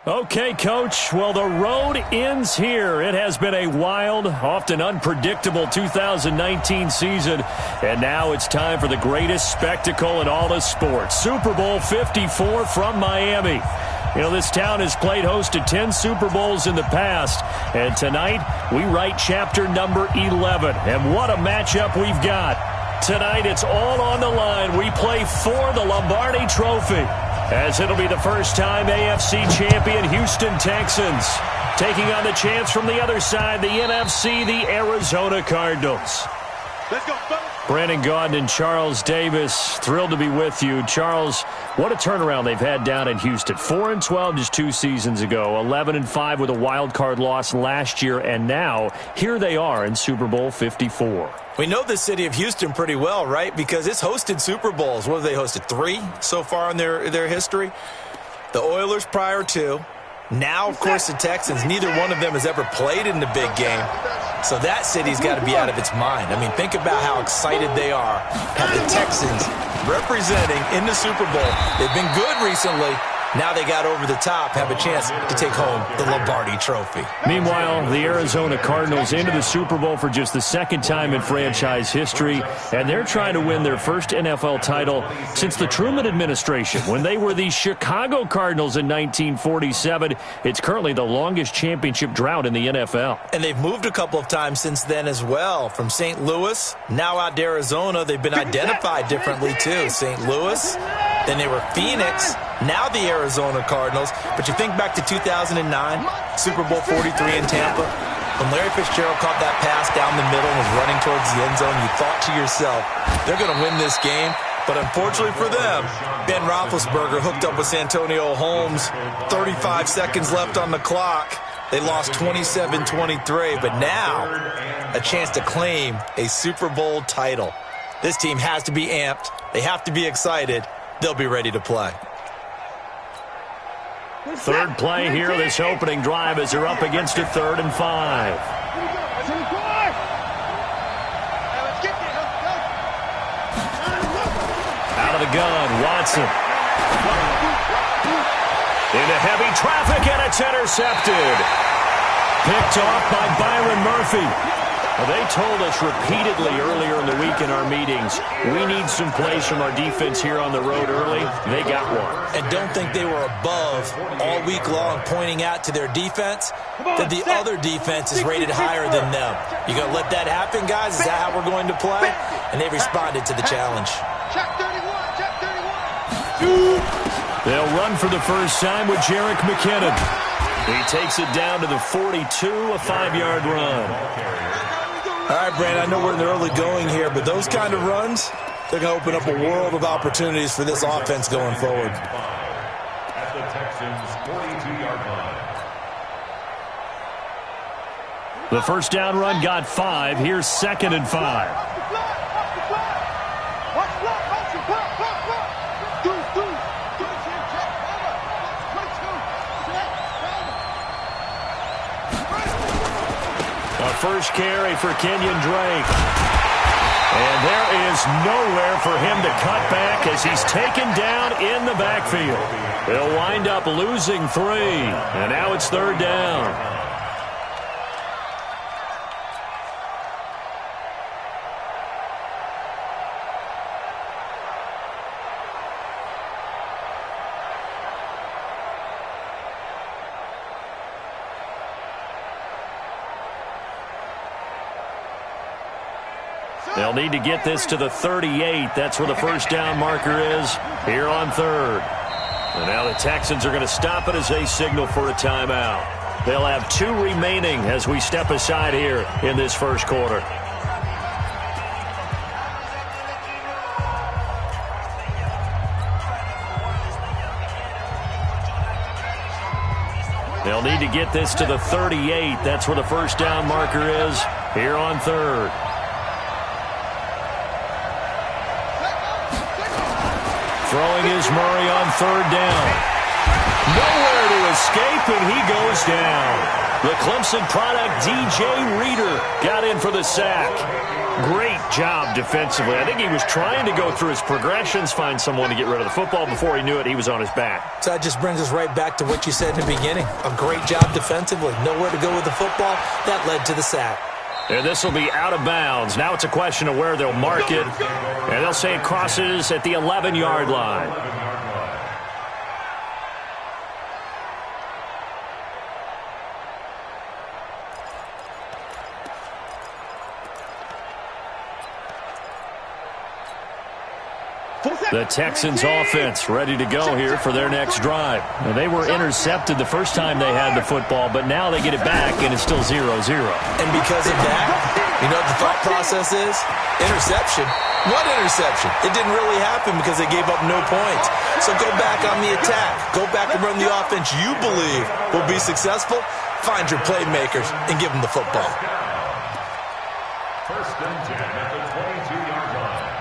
Okay, Coach. Well, the road ends here. It has been a wild, often unpredictable 2019 season, and now it's time for the greatest spectacle in all of sports. Super Bowl 54 from Miami. You know, this town has played host to 10 Super Bowls in the past, and tonight we write chapter number 11. And what a matchup we've got. Tonight it's all on the line. We play for the Lombardi Trophy, as it'll be the first time AFC champion Houston Texans taking on the chance from the other side, the NFC, the Arizona Cardinals. Let's go, folks. Brandon Gaudin and Charles Davis, thrilled to be with you. Charles, what a turnaround they've had down in Houston. 4-12 just 2 seasons ago, 11-5 with a wild card loss last year, and now here they are in Super Bowl 54. We know the city of Houston pretty well, right? Because it's hosted Super Bowls. What have they hosted? 3 so far in their history? The Oilers prior to. Now, of course, the Texans. Neither one of them has ever played in the big game. So that city's got to be out of its mind. I mean, think about how excited they are. Have the Texans representing in the Super Bowl. They've been good recently. Now they got over the top, have a chance to take home the Lombardi Trophy. Meanwhile, the Arizona Cardinals into the Super Bowl for just the second time in franchise history, and they're trying to win their first NFL title since the Truman administration when they were the Chicago Cardinals in 1947. It's currently the longest championship drought in the NFL. And they've moved a couple of times since then as well. From St. Louis, now out to Arizona. They've been identified differently too. St. Louis, then they were Phoenix, now the Arizona Cardinals. But you think back to 2009, Super Bowl 43 in Tampa, when Larry Fitzgerald caught that pass down the middle and was running towards the end zone, you thought to yourself, they're going to win this game. But unfortunately for them, Ben Roethlisberger hooked up with Santonio Holmes, 35 seconds left on the clock. They lost 27-23, but now a chance to claim a Super Bowl title. This team has to be amped. They have to be excited. They'll be ready to play. Third play here, this opening drive as they're up against a 3rd and 5. Out of the gun, Watson. Into heavy traffic, and it's intercepted. Picked off by Byron Murphy. They told us repeatedly earlier in the week in our meetings, we need some plays from our defense here on the road early. They got one. And don't think they were above all week long pointing out to their defense that the other defense is rated higher than them. You going to let that happen, guys? Is that how we're going to play? And they responded to the challenge. Check 31, check 31. They'll run for the first time with Jerick McKinnon. He takes it down to the 42, a 5-yard run. All right, Brandon, I know we're in the early going here, but those kind of runs, they're going to open up a world of opportunities for this offense going forward. At the Texans' 42-yard line. The first down run got 5. Here's 2nd and 5. First carry for Kenyon Drake. And there is nowhere for him to cut back as he's taken down in the backfield. They'll wind up losing 3. And now it's 3rd down. They'll need to get this to the 38. That's where the first down marker is here on 3rd. And now the Texans are going to stop it as they signal for a timeout. They'll have 2 remaining as we step aside here in this first quarter. They'll need to get this to the 38. That's where the first down marker is here on 3rd. Throwing is Murray on 3rd down. Nowhere to escape, and he goes down. The Clemson product, DJ Reader, got in for the sack. Great job defensively. I think he was trying to go through his progressions, find someone to get rid of the football. Before he knew it, he was on his back. So that just brings us right back to what you said in the beginning. A great job defensively. Nowhere to go with the football. That led to the sack. And this will be out of bounds. Now it's a question of where they'll mark it. And they'll say it crosses at the 11-yard line. The Texans offense ready to go here for their next drive. Now, they were intercepted the first time they had the football, but now they get it back, and it's still 0-0. And because of that, you know what the thought process is? Interception. What interception? It didn't really happen because they gave up no points. So go back on the attack. Go back and run the offense you believe will be successful. Find your playmakers and give them the football. First and 10 at the 22-yard line.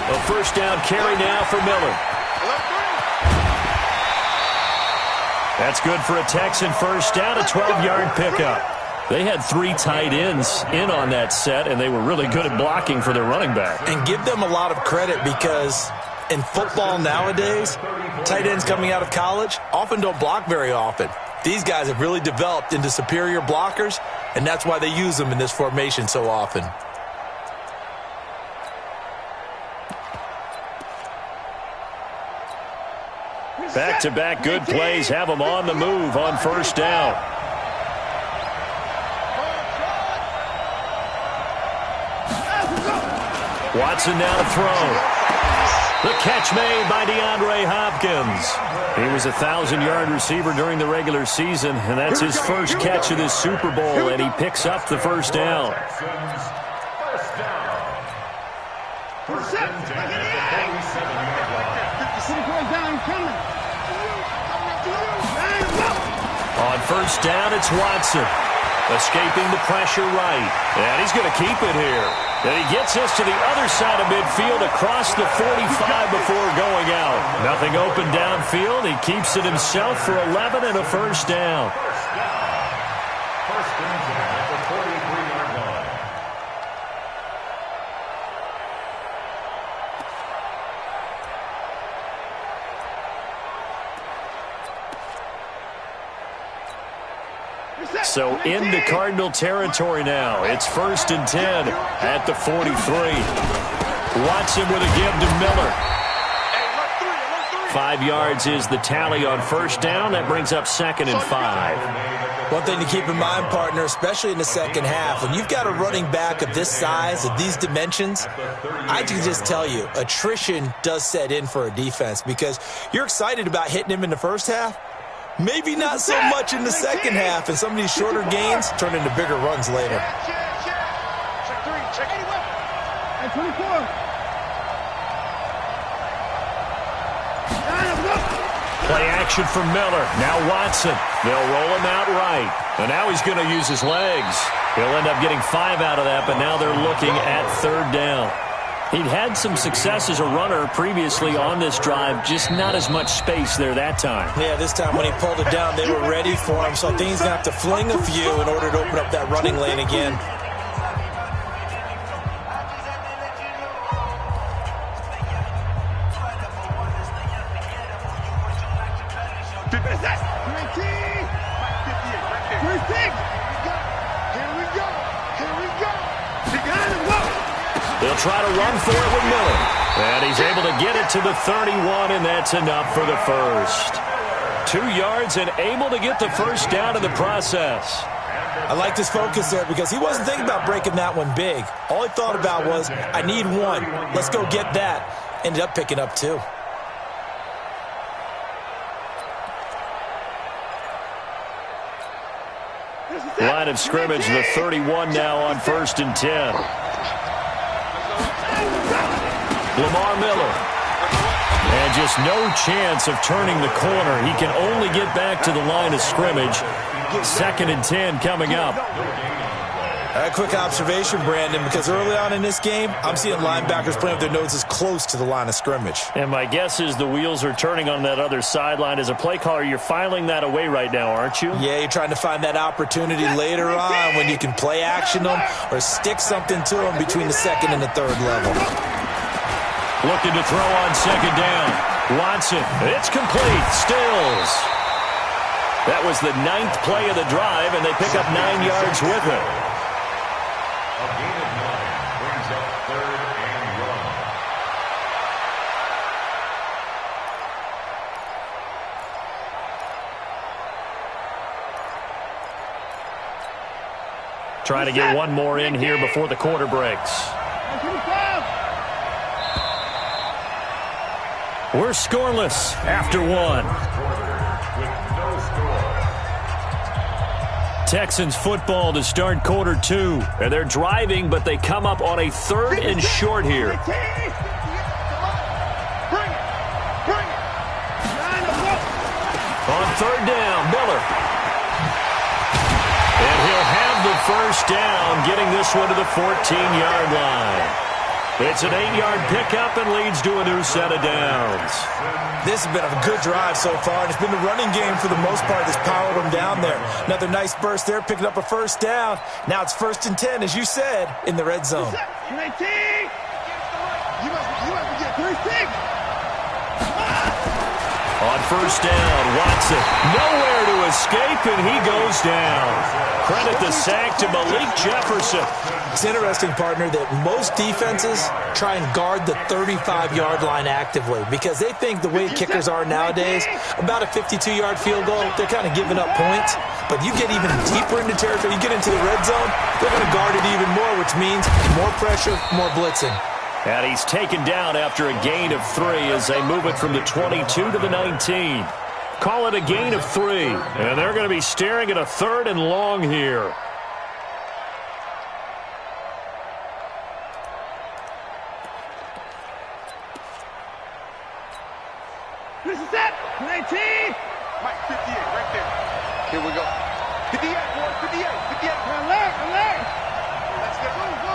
A first down carry now for Miller. That's good for a Texan first down, a 12-yard pickup. They had 3 tight ends in on that set, and they were really good at blocking for their running back. And give them a lot of credit because in football nowadays, tight ends coming out of college often don't block very often. These guys have really developed into superior blockers, and that's why they use them in this formation so often. Back-to-back good plays have them on the move on first down. Watson now to throw. The catch made by DeAndre Hopkins. He was a 1,000-yard receiver during the regular season, and that's his first catch of this Super Bowl, and he picks up the first down. On first down, it's Watson. Escaping the pressure right. And he's going to keep it here. And he gets us to the other side of midfield across the 45 before going out. Nothing open downfield. He keeps it himself for 11 and a first down. First and 10 at the 43-yard line. So into Cardinal territory now. It's first and 10 at the 43. Watson with a give to Miller. 5 yards is the tally on first down. That brings up second and 5. One thing to keep in mind, partner, especially in the second half, when you've got a running back of this size, of these dimensions, I can just tell you, attrition does set in for a defense because you're excited about hitting him in the first half. Maybe not so much in the second half, and some of these shorter gains turn into bigger runs later. Check 3, check 84. Play action from Miller. Now Watson. They'll roll him out right. And now he's going to use his legs. He'll end up getting 5 out of that, but now they're looking at third down. He'd had some success as a runner previously on this drive, just not as much space there that time. Yeah, this time when he pulled it down, they were ready for him, so I think he's going to have to fling a few in order to open up that running lane again. They'll try to run for it with Miller. And he's able to get it to the 31, and that's enough for the first. 2 yards and able to get the first down in the process. I like his focus there because he wasn't thinking about breaking that one big. All he thought about was, I need 1. Let's go get that. Ended up picking up 2. Line of scrimmage, the 31 now on first and 10. Lamar Miller. And And just no chance of turning the corner. He can only get back to the line of scrimmage. 2nd and 10 coming up. A quick observation, Brandon, because early on in this game, I'm seeing linebackers playing with their noses close to the line of scrimmage. And my guess is the wheels are turning on that other sideline. As a play caller, you're filing that away right now, aren't you? Yeah, you're trying to find that opportunity later on when you can play action them or stick something to them between the 2nd and the 3rd level. Looking to throw on 2nd down. Watson, it's complete. Stills. That was the 9th play of the drive, and they pick up 9 yards with it. A gain of 9 brings up 3rd and 1. Trying to get one more in here before the quarter breaks. We're scoreless after 1. Texans football to start quarter 2. And they're driving, but they come up on a 3rd and short here. On 3rd down, Miller. And he'll have the 1st down, getting this one to the 14-yard line. It's an 8-yard pickup and leads to a new set of downs. This has been a good drive so far, and it's been the running game for the most part that's powered them down there. Another nice burst there, picking up a 1st down. Now it's 1st and 10, as you said, in the red zone. You must get 3-6. On 1st down, Watson nowhere to escape, and he goes down. Credit the sack to Malik Jefferson. It's interesting, partner, that most defenses try and guard the 35-yard line actively because they think the way kickers are nowadays, about a 52-yard field goal, they're kind of giving up points. But you get even deeper into territory, you get into the red zone, they're going to guard it even more, which means more pressure, more blitzing. And he's taken down after a gain of 3 as they move it from the 22 to the 19. Call it a gain of 3. And they're going to be staring at a 3rd and long here. This is it. 19. Mike, 58, right there. Here we go. 58, boys, 58, 58. Alert. Let's get go.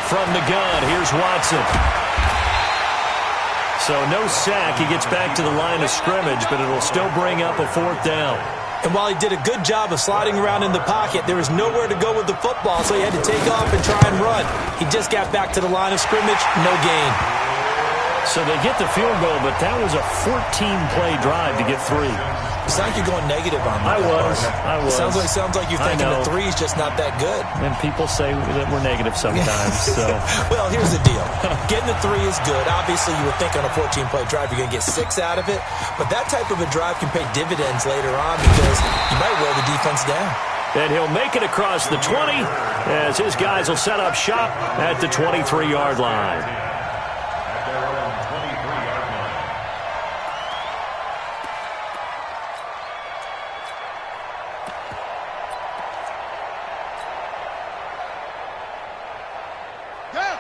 From the gun, here's Watson. So no sack. He gets back to the line of scrimmage, but it'll still bring up a 4th down. And while he did a good job of sliding around in the pocket, there was nowhere to go with the football, so he had to take off and try and run. He just got back to the line of scrimmage, no gain. So they get the field goal, but that was a 14-play drive to get 3. It's like you're going negative on that. I was. Sounds like you're thinking the 3 is just not that good. And people say that we're negative sometimes. So, well, here's the deal. Getting the 3 is good. Obviously, you would think on a 14-play drive you're going to get 6 out of it. But that type of a drive can pay dividends later on because you might wear the defense down. And he'll make it across the 20 as his guys will set up shop at the 23-yard line.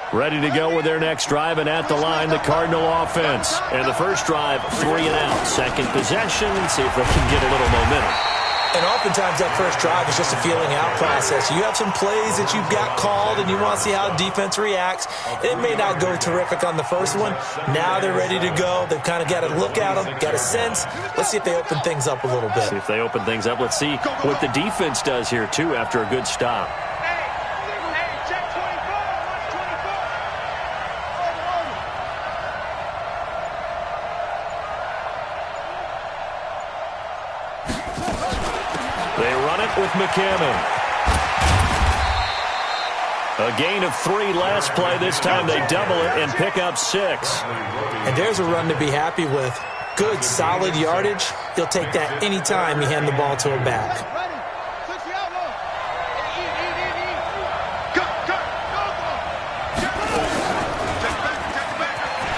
Ready to go with their next drive, and at the line, the Cardinal offense. And the first drive, 3 and out. Second possession, see if they can get a little momentum. And oftentimes that first drive is just a feeling out process. You have some plays that you've got called, and you want to see how defense reacts. It may not go terrific on the first one. Now they're ready to go. They've kind of got to look at them, got a sense. Let's see if they open things up a little bit. See if they open things up. Let's see what the defense does here, too, after a good stop. With McCammon. A gain of 3 last play. This time they double it and pick up 6. And there's a run to be happy with. Good, solid yardage. He'll take that any time you hand the ball to a back.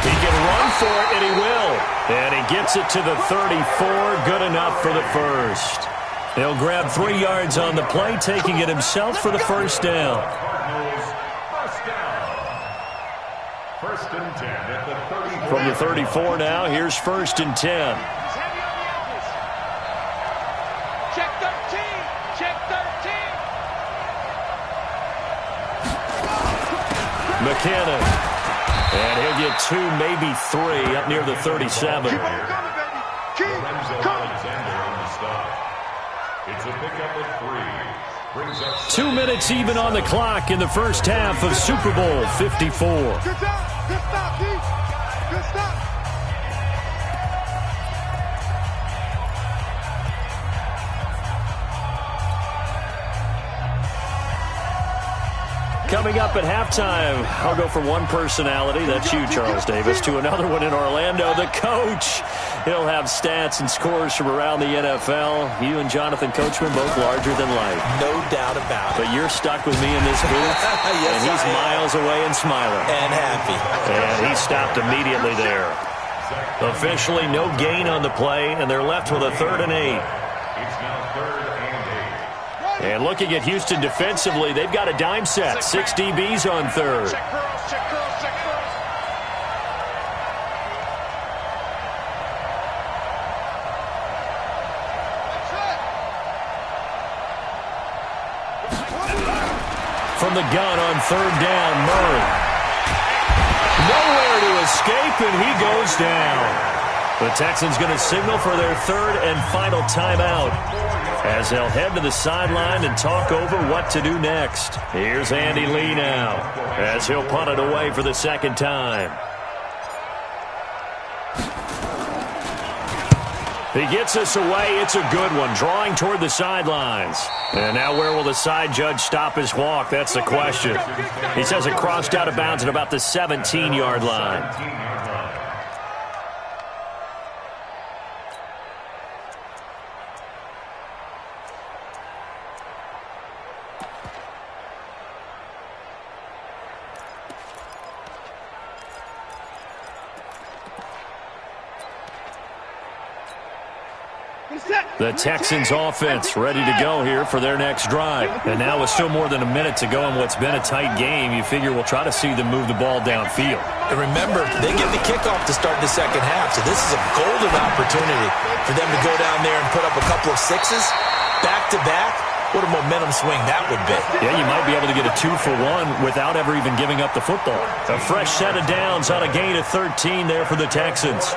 He can run for it, and he will. And he gets it to the 34. Good enough for the first. He'll grab 3 yards on the play, taking it himself for the first down. First and 10 at the 34. From the 34 now, here's first and 10. Check 13. Check 13. McKinnon. And he'll get 2, maybe 3 up near the 37. Keep on coming, baby. Keep Lorenzo coming. Alexander on the stop. It's a pickup of 3. Brings up 2 minutes even on the clock in the first half of Super Bowl 54. Good job. Good stop, D. Good stop. Coming up at halftime, I'll go from one personality, that's you, Charles Davis, to another one in Orlando, the coach. He'll have stats and scores from around the NFL. You and Jonathan Coachman both larger than life. No doubt about it. But you're stuck with me in this booth, Yes, and he's I am. miles away and smiling. And happy. And he stopped immediately there. Officially no gain on the play, and they're left with a 3rd and 8. It's now 3rd and 8. And looking at Houston defensively, they've got a dime set. 6 DBs on 3rd. Check girls. Check girls. Check girls. From the gun on 3rd down, Murray. Nowhere to escape, and he goes down. The Texans going to signal for their 3rd and final timeout as they'll head to the sideline and talk over what to do next. Here's Andy Lee now as he'll punt it away for the 2nd time. He gets us away. It's a good one, drawing toward the sidelines. And now where will the side judge stop his walk? That's the question. He says it crossed out of bounds at about the 17-yard line. 17-yard line. The Texans offense ready to go here for their next drive. And now with still more than a minute to go in what's been a tight game, you figure we'll try to see them move the ball downfield. And remember, they get the kickoff to start the 2nd half, so this is a golden opportunity for them to go down there and put up a couple of 6s back-to-back. What a momentum swing that would be. Yeah, you might be able to get a 2-for-1 without ever even giving up the football. A fresh set of downs on a gain of 13 there for the Texans.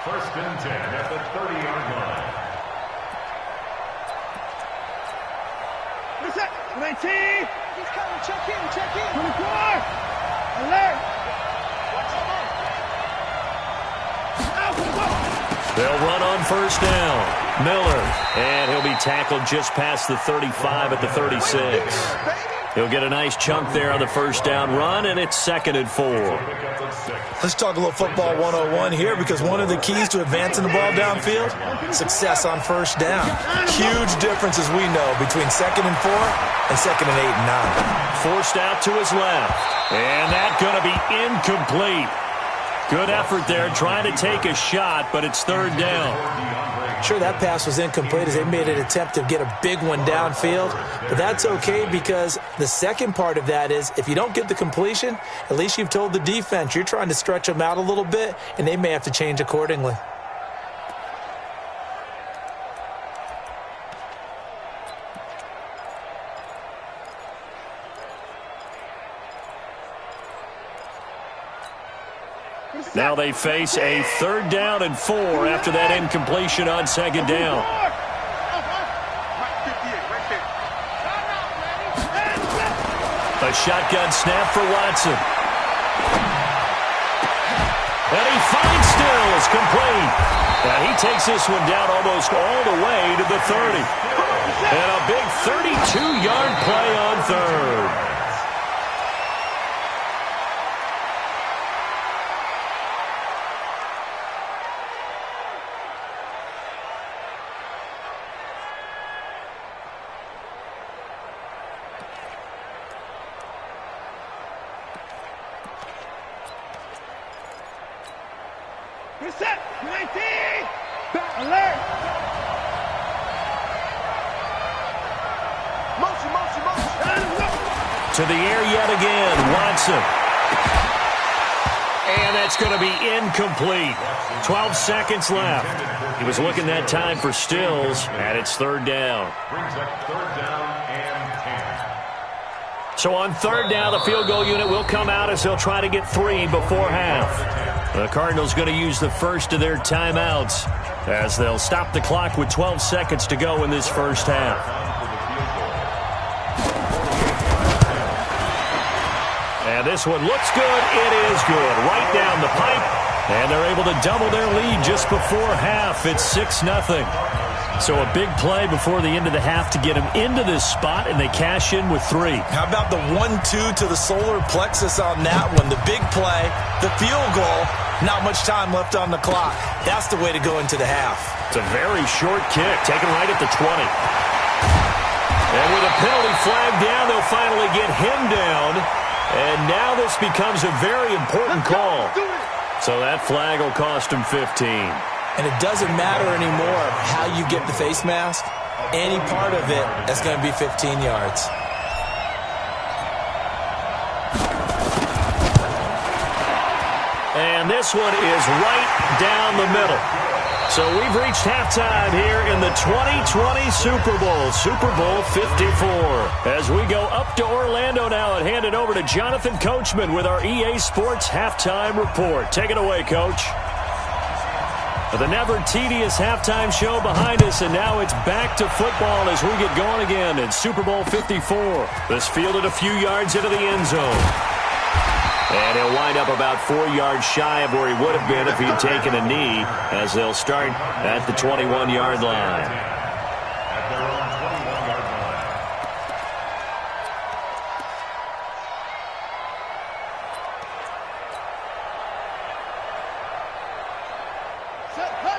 First and 10 at the 30-yard line. What's that? 19. He's coming. Check in. Check in. 24. Alert. They'll run on 1st down. Miller, and he'll be tackled just past the 35 at the 36. He'll get a nice chunk there on the 1st down run, and it's 2nd and 4. Let's talk a little football 101 here, because one of the keys to advancing the ball downfield, success on 1st down. Huge difference, as we know, between 2nd and 4 and 2nd and 8 and 9. Forced out to his left, and that's going to be incomplete. Good effort there, trying to take a shot, but it's 3rd down. Sure, that pass was incomplete as they made an attempt to get a big one downfield, but that's okay, because the second part of that is if you don't get the completion, at least you've told the defense you're trying to stretch them out a little bit, and they may have to change accordingly. Now they face a 3rd down and 4 after that incompletion on 2nd down. A shotgun snap for Watson. And he finds Stills, complete. And he takes this one down almost all the way to the 30. And a big 32-yard play on 3rd. Set. 19. Alert. Motion, motion, motion. To the air yet again, Watson. And that's going to be incomplete. 12 seconds left. He was looking that time for Stills, and it's third down. Brings up third down and 10. So on third down, the field goal unit will come out as they'll try to get 3 before half. The Cardinals going to use the first of their timeouts as they'll stop the clock with 12 seconds to go in this first half. And this one looks good. It is good. Right down the pipe. And they're able to double their lead just before half. It's 6-0. So a big play before the end of the half to get them into this spot, and they cash in with 3. How about the 1-2 to the solar plexus on that one? The big play, the field goal, not much time left on the clock. That's the way to go into the half. It's a very short kick, taken right at the 20. And with a penalty flag down, they'll finally get him down. And now this becomes a very important call. So that flag will cost him 15. And it doesn't matter anymore how you get the face mask. Any part of it, that's going to be 15 yards. And this one is right down the middle. So we've reached halftime here in the 2020 Super Bowl, Super Bowl 54. As we go up to Orlando now and hand it over to Jonathan Coachman with our EA Sports Halftime Report. Take it away, Coach. The never tedious halftime show behind us, and now it's back to football as we get going again in Super Bowl 54. This fielded a few yards into the end zone. And he'll wind up about 4 yards shy of where he would have been if he'd taken a knee, as they'll start at the 21-yard line. At their own 21-yard line.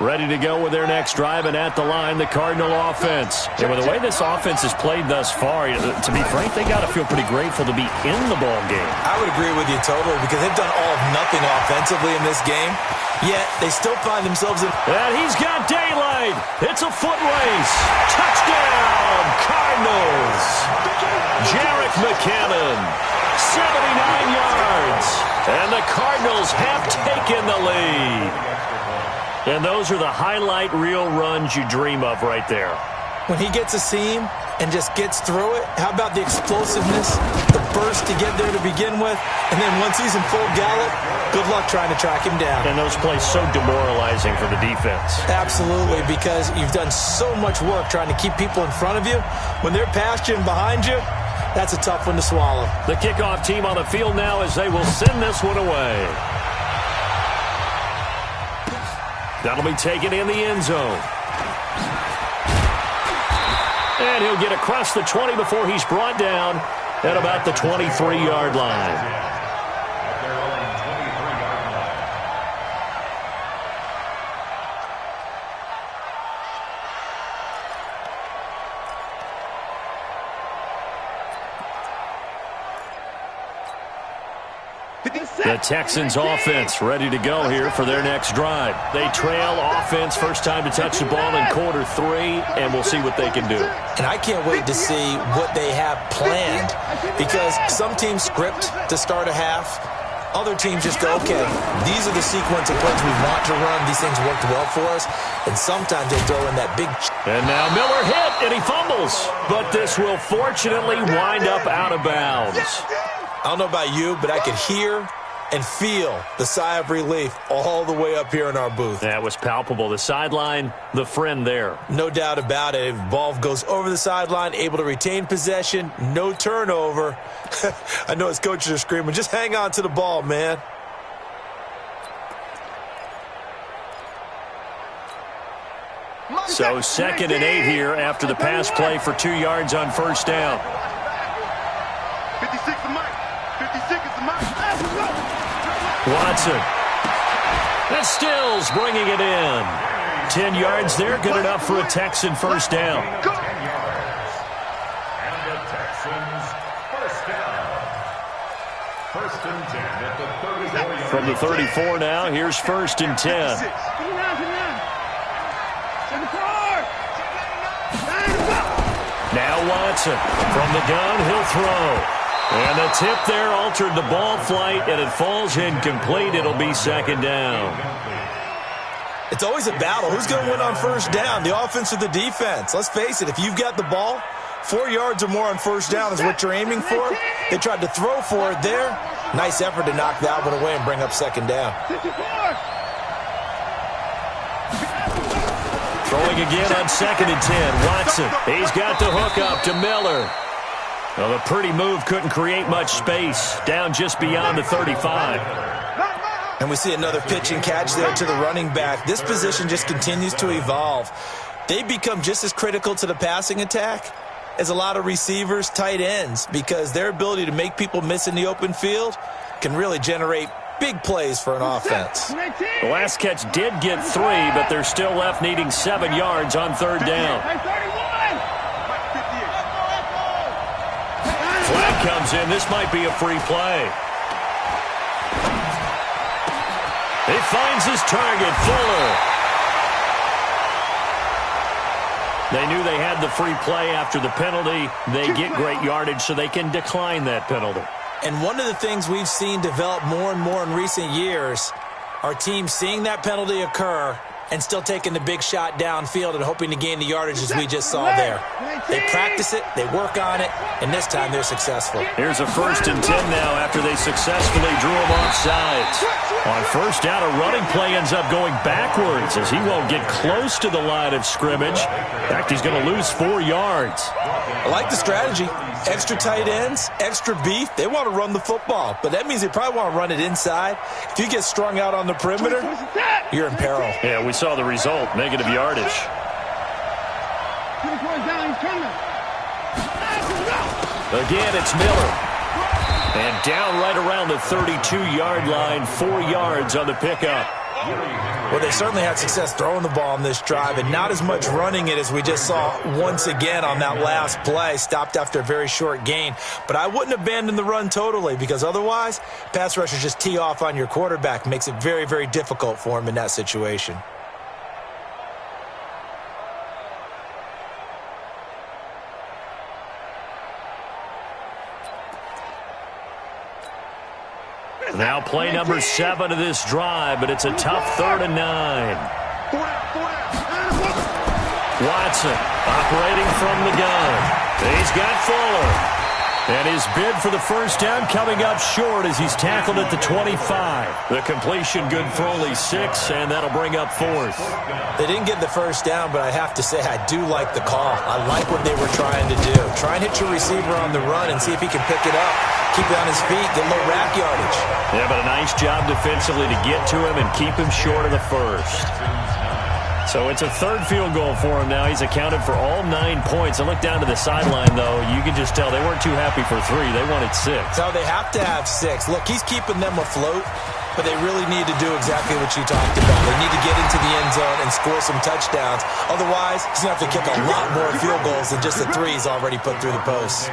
Ready to go with their next drive, and at the line, the Cardinal offense. And with the way this offense has played thus far, to be frank, they got to feel pretty grateful to be in the ball game. I would agree with you totally, because they've done all of nothing offensively in this game, yet they still find themselves in... And he's got daylight. It's a foot race. Touchdown, Cardinals. Jarek McCannon, 79 yards. And the Cardinals have taken the lead. And those are the highlight reel runs you dream of right there. When he gets a seam and just gets through it, how about the explosiveness, the burst to get there to begin with, and then once he's in full gallop, good luck trying to track him down. And those plays so demoralizing for the defense. Absolutely, because you've done so much work trying to keep people in front of you. When they're past you and behind you, that's a tough one to swallow. The kickoff team on the field now as they will send this one away. That'll be taken in the end zone. And he'll get across the 20 before he's brought down at about the 23-yard line. At their own 23-yard line. The Texans offense ready to go here for their next drive. They trail offense, first time to touch the ball in quarter 3, and we'll see what they can do. And I can't wait to see what they have planned, because some teams script to start a half. Other teams just go, okay, these are the sequence of plays we want to run. These things worked well for us. And sometimes they throw in that big... And now Miller hit, and he fumbles. But this will fortunately wind up out of bounds. I don't know about you, but I could hear and feel the sigh of relief all the way up here in our booth. That was palpable. The sideline, the friend there. No doubt about it. Ball goes over the sideline, able to retain possession, no turnover. I know his coaches are screaming, just hang on to the ball, man. So 2nd and 8 here after the pass play for 2 yards on first down. 56 is Mike. 56 is Mike. Watson. And Stills bringing it in. 10 yards there, good enough for a Texan first down. 10 yards. And the Texans first down. First and 10 at the 34-yard. From the 34 now, here's first and 10. Now Watson from the gun, he'll throw. And the tip there altered the ball flight, and it falls incomplete. It'll be second down. It's always a battle. Who's going to win on first down, the offense or the defense? Let's face it, if you've got the ball, 4 yards or more on first down is what you're aiming for. They tried to throw for it there. Nice effort to knock that one away and bring up second down. Throwing again on 2nd and 10. Watson, he's got the hook up to Miller. Well, the pretty move couldn't create much space. Down just beyond the 35. And we see another pitch and catch there to the running back. This position just continues to evolve. They become just as critical to the passing attack as a lot of receivers, tight ends, because their ability to make people miss in the open field can really generate big plays for an offense. The last catch did get 3, but they're still left needing 7 yards on 3rd down. Flag comes in. This might be a free play. He finds his target, Fuller. They knew they had the free play after the penalty. They get great yardage, so they can decline that penalty. And one of the things we've seen develop more and more in recent years are teams seeing that penalty occur and still taking the big shot downfield and hoping to gain the yardage as we just saw there. They practice it, they work on it, and this time they're successful. Here's a 1st and 10 now after they successfully drew him off sides. On first down, a running play ends up going backwards as he won't get close to the line of scrimmage. In fact, he's going to lose 4 yards. I like the strategy. Extra tight ends, extra beef. They want to run the football, but that means they probably want to run it inside. If you get strung out on the perimeter, you're in peril. Yeah, we saw the result, negative yardage. Again, it's Miller. And down right around the 32-yard line, 4 yards on the pickup. Well, they certainly had success throwing the ball on this drive and not as much running it as we just saw once again on that last play. Stopped after a very short gain. But I wouldn't abandon the run totally because otherwise, pass rushers just tee off on your quarterback. Makes it very, very difficult for him in that situation. Now play number 7 of this drive, but it's a tough 3rd and 9. Watson operating from the gun. He's got Fuller. And his bid for the first down coming up short as he's tackled at the 25. The completion good for only 6, and that'll bring up 4th. They didn't get the first down, but I have to say I do like the call. I like what they were trying to do. Try and hit your receiver on the run and see if he can pick it up. Keep it on his feet, get a little rack yardage. Yeah, but a nice job defensively to get to him and keep him short of the first. So it's a 3rd field goal for him now. He's accounted for all 9 points. I look down to the sideline, though. You can just tell they weren't too happy for 3. They wanted 6. No, they have to have 6. Look, he's keeping them afloat, but they really need to do exactly what you talked about. They need to get into the end zone and score some touchdowns. Otherwise, he's going to have to kick a lot more field goals than just the 3 he's already put through the posts.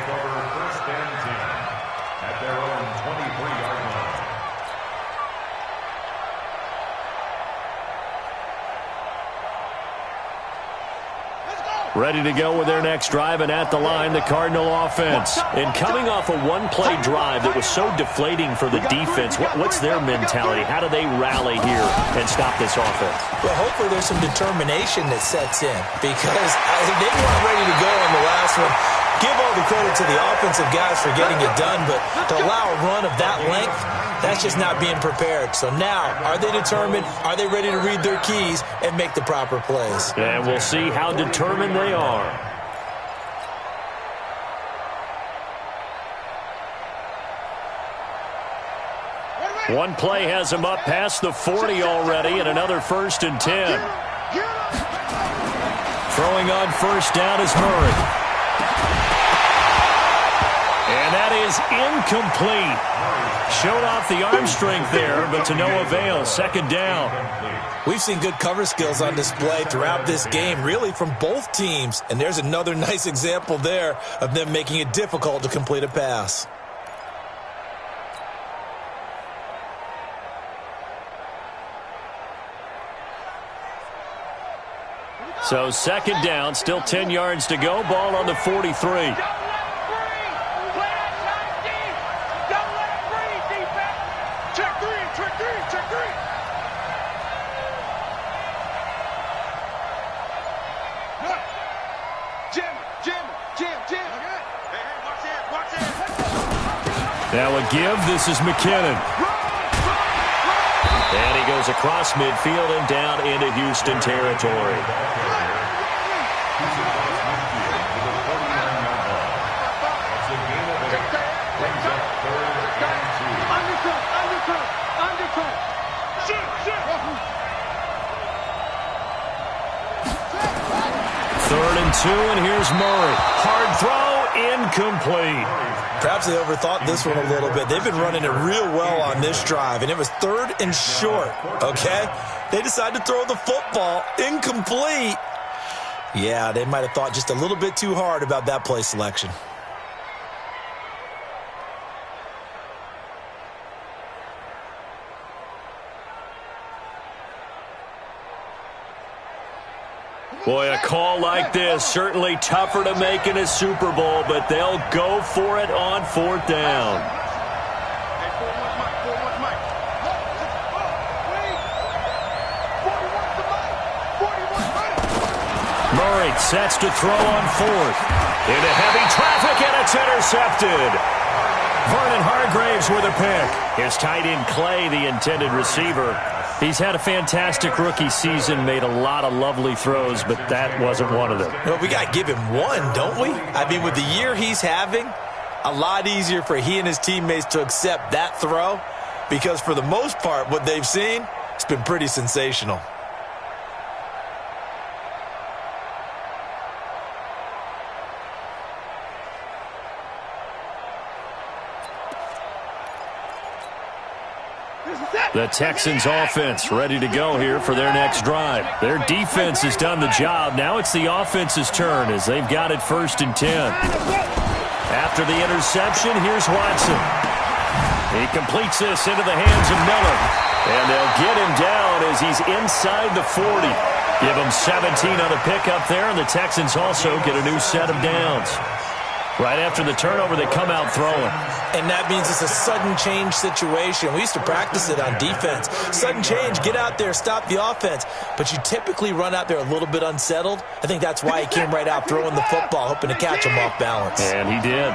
Ready to go with their next drive, and at the line, the Cardinal offense. And coming off a one-play drive that was so deflating for the defense, what's their mentality? How do they rally here and stop this offense? Well, hopefully there's some determination that sets in because they weren't ready to go on the last one. Give all the credit to the offensive guys for getting it done, but to allow a run of that length, that's just not being prepared. So now, are they determined? Are they ready to read their keys and make the proper plays? And we'll see how determined they are. One play has him up past the 40 already, and another 1st and 10. Throwing on first down is Murray. And that is incomplete. Showed off the arm strength there, but to no avail. 2nd down. We've seen good cover skills on display throughout this game, really from both teams. And there's another nice example there of them making it difficult to complete a pass. So 2nd down, still 10 yards to go. Ball on the 43. Now a give. This is McKinnon. And he goes across midfield and down into Houston territory. Third and 2, and here's Murray. Hard throw, incomplete. Perhaps they overthought this one a little bit. They've been running it real well on this drive, and it was third and short, okay? They decided to throw the football, incomplete. Yeah, they might have thought just a little bit too hard about that play selection. Boy, a call like this, certainly tougher to make in a Super Bowl, but they'll go for it on fourth down. Murray sets to throw on fourth. Into heavy traffic, and it's intercepted. Vernon Hargraves with a pick. His tight end Clay, the intended receiver. He's had a fantastic rookie season, made a lot of lovely throws, but that wasn't one of them. Well, we got to give him one, don't we? I mean, with the year he's having, a lot easier for he and his teammates to accept that throw because for the most part, what they've seen, it's been pretty sensational. The Texans offense ready to go here for their next drive. Their defense has done the job. Now it's the offense's turn as they've got it 1st and 10. After the interception, here's Watson. He completes this into the hands of Miller. And they'll get him down as he's inside the 40. Give him 17 on the pickup there, and the Texans also get a new set of downs. Right after the turnover, they come out throwing. And that means it's a sudden change situation. We used to practice it on defense. Sudden change, get out there, stop the offense. But you typically run out there a little bit unsettled. I think that's why he came right out throwing the football, hoping to catch him off balance. And he did.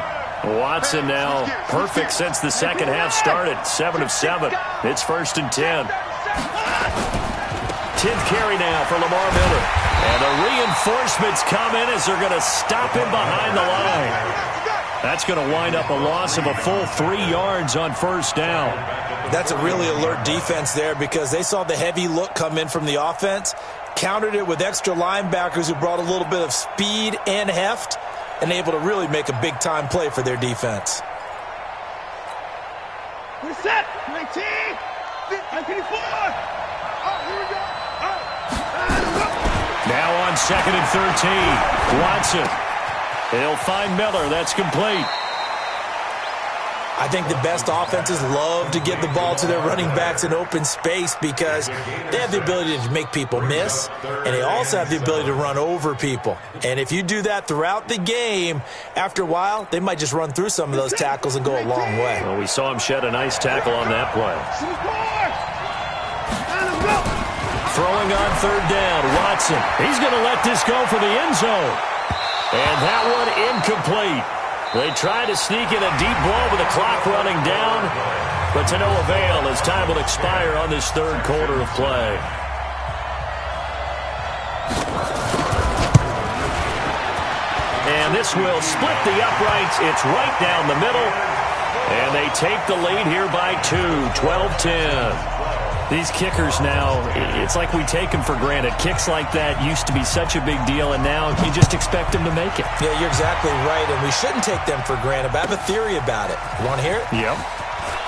Watson now perfect since the second half started. 7 of 7. It's 1st and 10. 10th carry now for Lamar Miller. And the reinforcements come in as they're going to stop him behind the line. That's going to wind up a loss of a full 3 yards on 1st down. That's a really alert defense there because they saw the heavy look come in from the offense, countered it with extra linebackers who brought a little bit of speed and heft, and able to really make a big-time play for their defense. We're set. 19. 24. Now on 2nd and 13. Watson. They'll find Miller. That's complete. I think the best offenses love to give the ball to their running backs in open space because they have the ability to make people miss, and they also have the ability to run over people. And if you do that throughout the game, after a while, they might just run through some of those tackles and go a long way. Well, we saw him shed a nice tackle on that play. Throwing on 3rd down, Watson. He's going to let this go for the end zone. And that one incomplete. They try to sneak in a deep blow with the clock running down, but to no avail as time will expire on this 3rd quarter of play. And this will split the uprights. It's right down the middle. And they take the lead here by 2, 12-10. These kickers now, it's like we take them for granted. Kicks like that used to be such a big deal, and now you just expect them to make it. Yeah, you're exactly right, and we shouldn't take them for granted, but I have a theory about it. You want to hear it? Yep.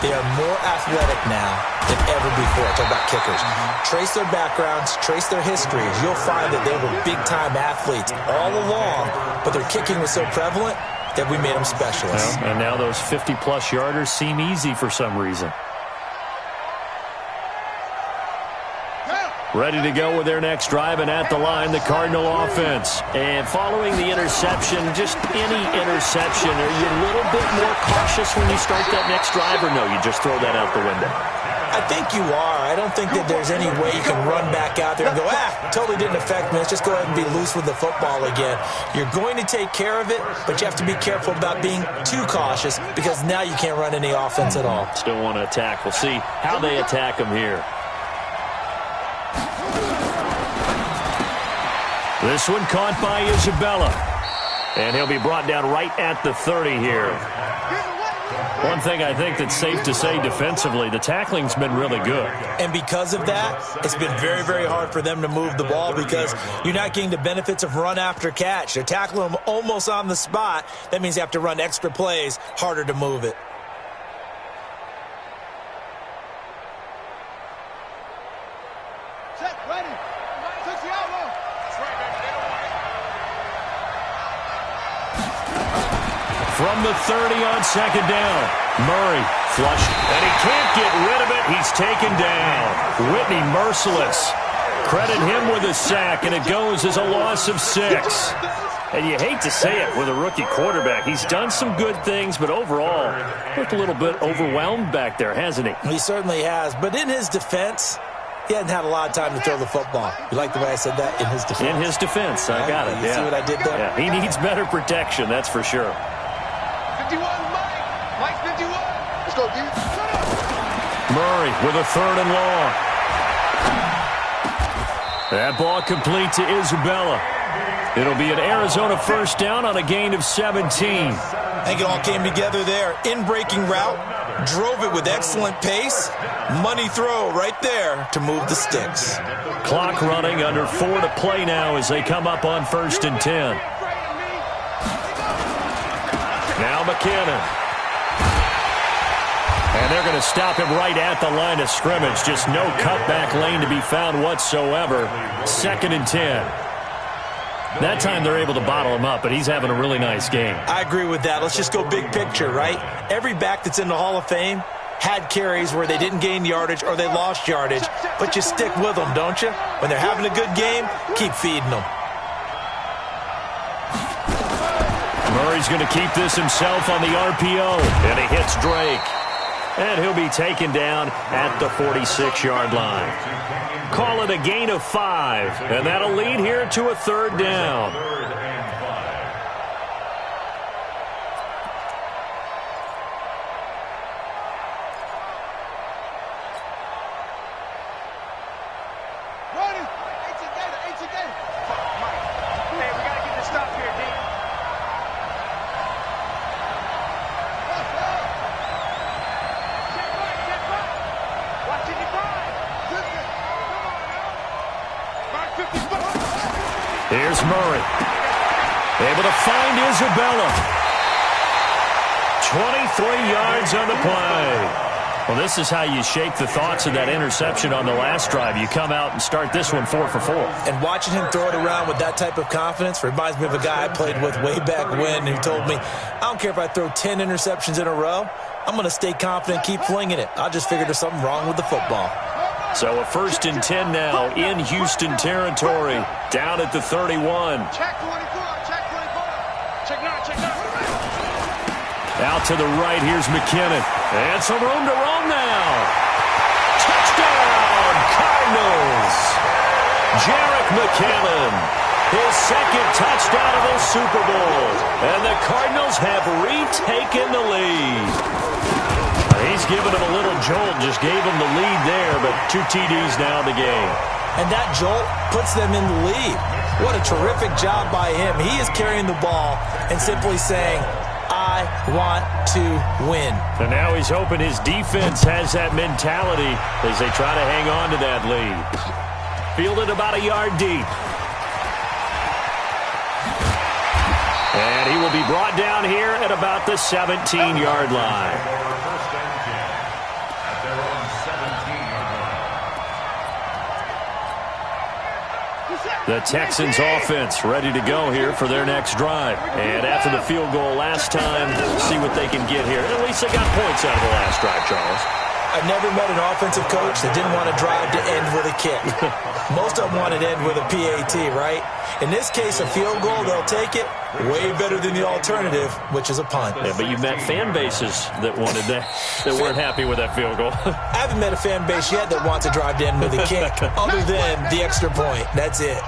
They are more athletic now than ever before. Talk about kickers. Trace their backgrounds, trace their histories. You'll find that they were big-time athletes all along, but their kicking was so prevalent that we made them specialists. Well, and now those 50-plus yarders seem easy for some reason. Ready to go with their next drive, and at the line, the Cardinal offense. And following the interception, just any interception, are you a little bit more cautious when you start that next drive, or no, you just throw that out the window? I I think you are. I don't think that there's any way you can run back out there and go, totally didn't affect me. Let's just go ahead and be loose with the football again. You're going to take care of it, but you have to be careful about being too cautious because now you can't run any offense at all. Still want to attack. We'll see how they attack him here. This one caught by Isabella. And he'll be brought down right at the 30 here. One thing I think that's safe to say defensively, the tackling's been really good. And because of that, it's been very, very hard for them to move the ball because you're not getting the benefits of run after catch. They're tackling them almost on the spot. That means you have to run extra plays, harder to move it. Check, ready. Touch the outlaw. That's right, baby. They don't want it. From the 30 on second down. Murray flushed, and he can't get rid of it. He's taken down. Whitney merciless. Credit him with a sack, and it goes as a loss of 6. And you hate to say it with a rookie quarterback. He's done some good things, but overall, looked a little bit overwhelmed back there, hasn't he? He certainly has. But in his defense, he hadn't had a lot of time to throw the football. You like the way I said that? In his defense. In his defense. I got it. You see what I did there? Yeah, he needs better protection, that's for sure. 51, Mike. Mike's 51. Let's go, dude. Murray with a 3rd and long. That ball complete to Isabella. It'll be an Arizona first down on a gain of 17. I think it all came together there. In-breaking route, drove it with excellent pace. Money throw right there to move the sticks. Clock running, under 4 to play now as they come up on 1st and 10. Now McKinnon. And they're going to stop him right at the line of scrimmage. Just no cutback lane to be found whatsoever. 2nd and 10. That time they're able to bottle him up, but he's having a really nice game. I agree with that. Let's just go big picture, right? Every back that's in the Hall of Fame had carries where they didn't gain yardage or they lost yardage, but you stick with them, don't you? When they're having a good game, keep feeding them. Murray's going to keep this himself on the RPO, and he hits Drake. And he'll be taken down at the 46-yard line. Call it a gain of 5, and that'll lead here to a 3rd down. Running. 18 Gator. Fuck, Mike. Hey, we got to get this stop here, D. Check right. Watching you grind. Come on, now. Mark 55. Here's Murray. Able to find Isabella. 23 yards on the play. Well, this is how you shake the thoughts of that interception on the last drive. You come out and start this one 4 for 4. And watching him throw it around with that type of confidence reminds me of a guy I played with way back when who told me, I don't care if I throw 10 interceptions in a row. I'm going to stay confident, keep flinging it. I just figured there's something wrong with the football. So a 1st and 10 now in Houston territory, down at the 31. Check 24. Check 24. Check 9. Out to the right, here's McKinnon. And some room to roam now. Touchdown, Cardinals. Jerick McKinnon, his 2nd touchdown of the Super Bowl. And the Cardinals have retaken the lead. He's given him a little jolt, just gave him the lead there, but 2 TDs now in the game. And that jolt puts them in the lead. What a terrific job by him. He is carrying the ball and simply saying, I want to win. And now he's hoping his defense has that mentality as they try to hang on to that lead. Fielded about a yard deep. And he will be brought down here at about the 17-yard line. The Texans offense ready to go here for their next drive. And after the field goal last time, see what they can get here. At least they got points out of the last drive, Charles. I never met an offensive coach that didn't want to drive to end with a kick. Most of them wanted to end with a PAT, right? In this case, a field goal, they'll take it. Way better than the alternative, which is a punt. Yeah, but you've met fan bases that wanted that weren't happy with that field goal. I haven't met a fan base yet that wants to drive to end with a kick, other than the extra point. That's it.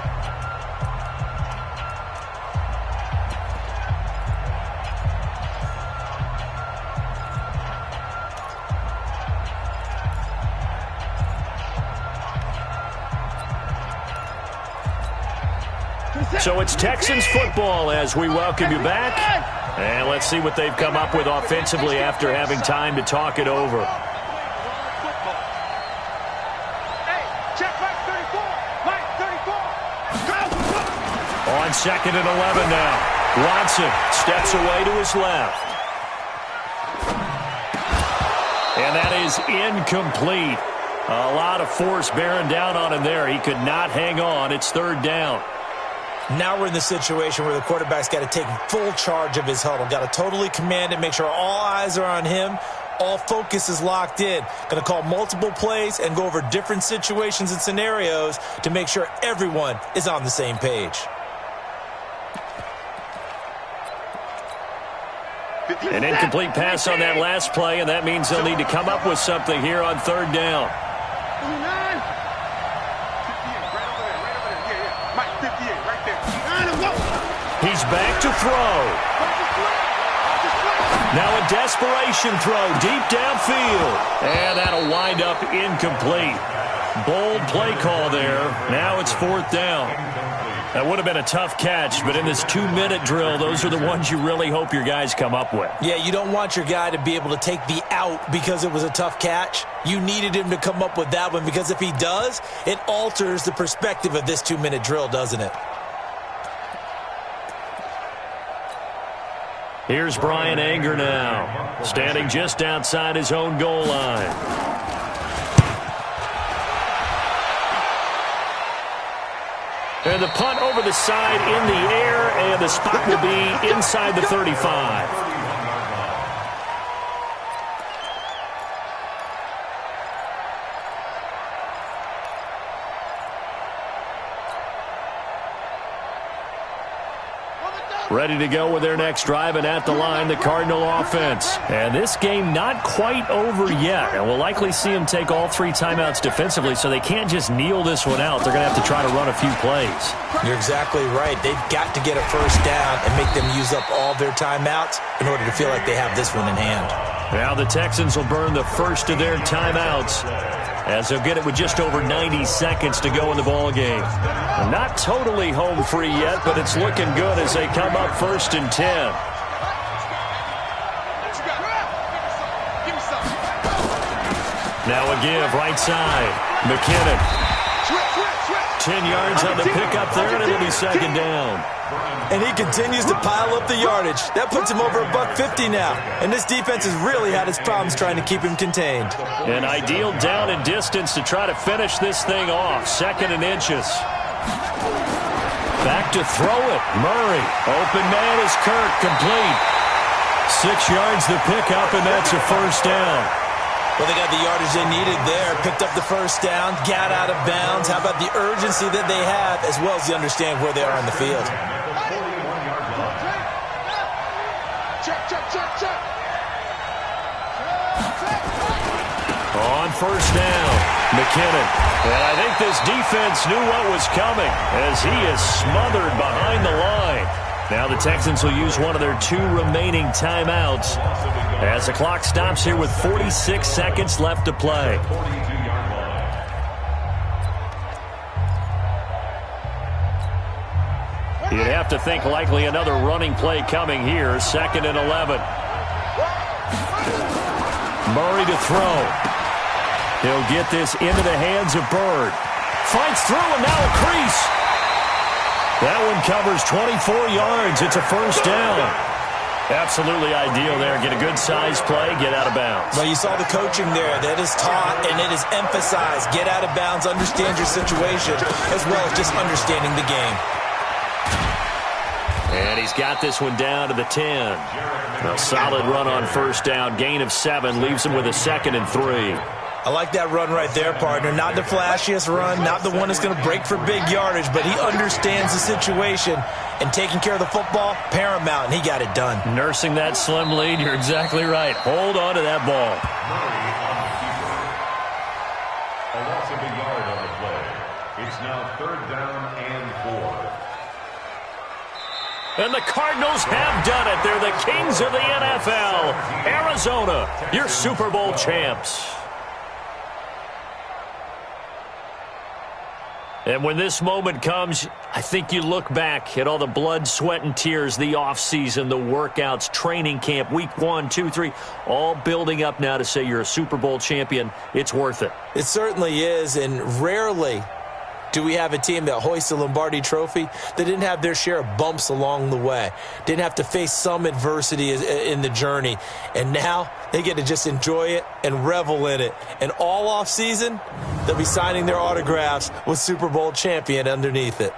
So it's Texans football as we welcome you back. And let's see what they've come up with offensively after having time to talk it over. On 2nd and 11 now. Watson steps away to his left. And that is incomplete. A lot of force bearing down on him there. He could not hang on. It's 3rd down. Now we're in the situation where the quarterback's got to take full charge of his huddle. Got to totally command it, make sure all eyes are on him. All focus is locked in. Going to call multiple plays and go over different situations and scenarios to make sure everyone is on the same page. An incomplete pass on that last play, and that means they'll need to come up with something here on 3rd down. He's back to throw. Now a desperation throw deep downfield. And that'll wind up incomplete. Bold play call there. Now it's 4th down. That would have been a tough catch, but in this 2-minute drill, those are the ones you really hope your guys come up with. Yeah, you don't want your guy to be able to take the out because it was a tough catch. You needed him to come up with that one because if he does, it alters the perspective of this 2-minute drill, doesn't it? Here's Brian Anger now, standing just outside his own goal line. And the punt over the side in the air, and the spot will be inside the 35. Ready to go with their next drive, and at the line, the Cardinal offense. And this game not quite over yet, and we'll likely see them take all 3 timeouts defensively, so they can't just kneel this one out. They're going to have to try to run a few plays. You're exactly right. They've got to get a first down and make them use up all their timeouts in order to feel like they have this one in hand. Now the Texans will burn the first of their timeouts, as they'll get it with just over 90 seconds to go in the ball game. Not totally home free yet, but it's looking good as they come up 1st and 10. Now a give right side. McKinnon. 10 yards on the pickup there, and it'll be 2nd down. And he continues to pile up the yardage. That puts him over $150 now. And this defense has really had its problems trying to keep him contained. An ideal down and distance to try to finish this thing off. 2nd and inches. Back to throw it. Murray. Open man is Kirk. Complete. 6 yards the pickup, and that's a 1st down. Well, they got the yardage they needed there. Picked up the 1st down. Got out of bounds. How about the urgency that they have, as well as they understand where they are on the field. On 1st down, McKinnon. And I think this defense knew what was coming as he is smothered behind the line. Now the Texans will use one of their 2 remaining timeouts as the clock stops here with 46 seconds left to play. You'd have to think likely another running play coming here. 2nd and 11. Murray to throw. He'll get this into the hands of Bird. Fights through, and now a crease. That one covers 24 yards. It's a 1st down. Absolutely ideal there. Get a good size play, get out of bounds. Well, you saw the coaching there. That is taught and it is emphasized. Get out of bounds, understand your situation, as well as just understanding the game. And he's got this one down to the 10. A solid run on first down. Gain of 7 leaves him with a 2nd and 3. I like that run right there, partner. Not the flashiest run, not the one that's going to break for big yardage, but he understands the situation, and taking care of the football, paramount, and he got it done. Nursing that slim lead, you're exactly right. Hold on to that ball. A loss of a yard on the play. It's now 3rd down and 4. And the Cardinals have done it. They're the kings of the NFL. Arizona, your Super Bowl champs. And when this moment comes, I think you look back at all the blood, sweat, and tears, the offseason, the workouts, training camp, week 1, 2, 3, all building up now to say you're a Super Bowl champion. It's worth it. It certainly is, and rarely do we have a team that hoists the Lombardi Trophy that didn't have their share of bumps along the way, didn't have to face some adversity in the journey, and now they get to just enjoy it and revel in it. And all offseason, they'll be signing their autographs with Super Bowl champion underneath it.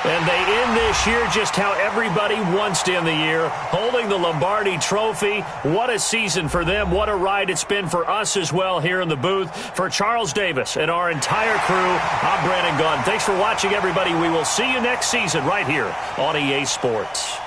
And they end this year just how everybody wants to end the year, holding the Lombardi Trophy. What a season for them. What a ride it's been for us as well here in the booth. For Charles Davis and our entire crew, I'm Brandon Gunn. Thanks for watching, everybody. We will see you next season right here on EA Sports.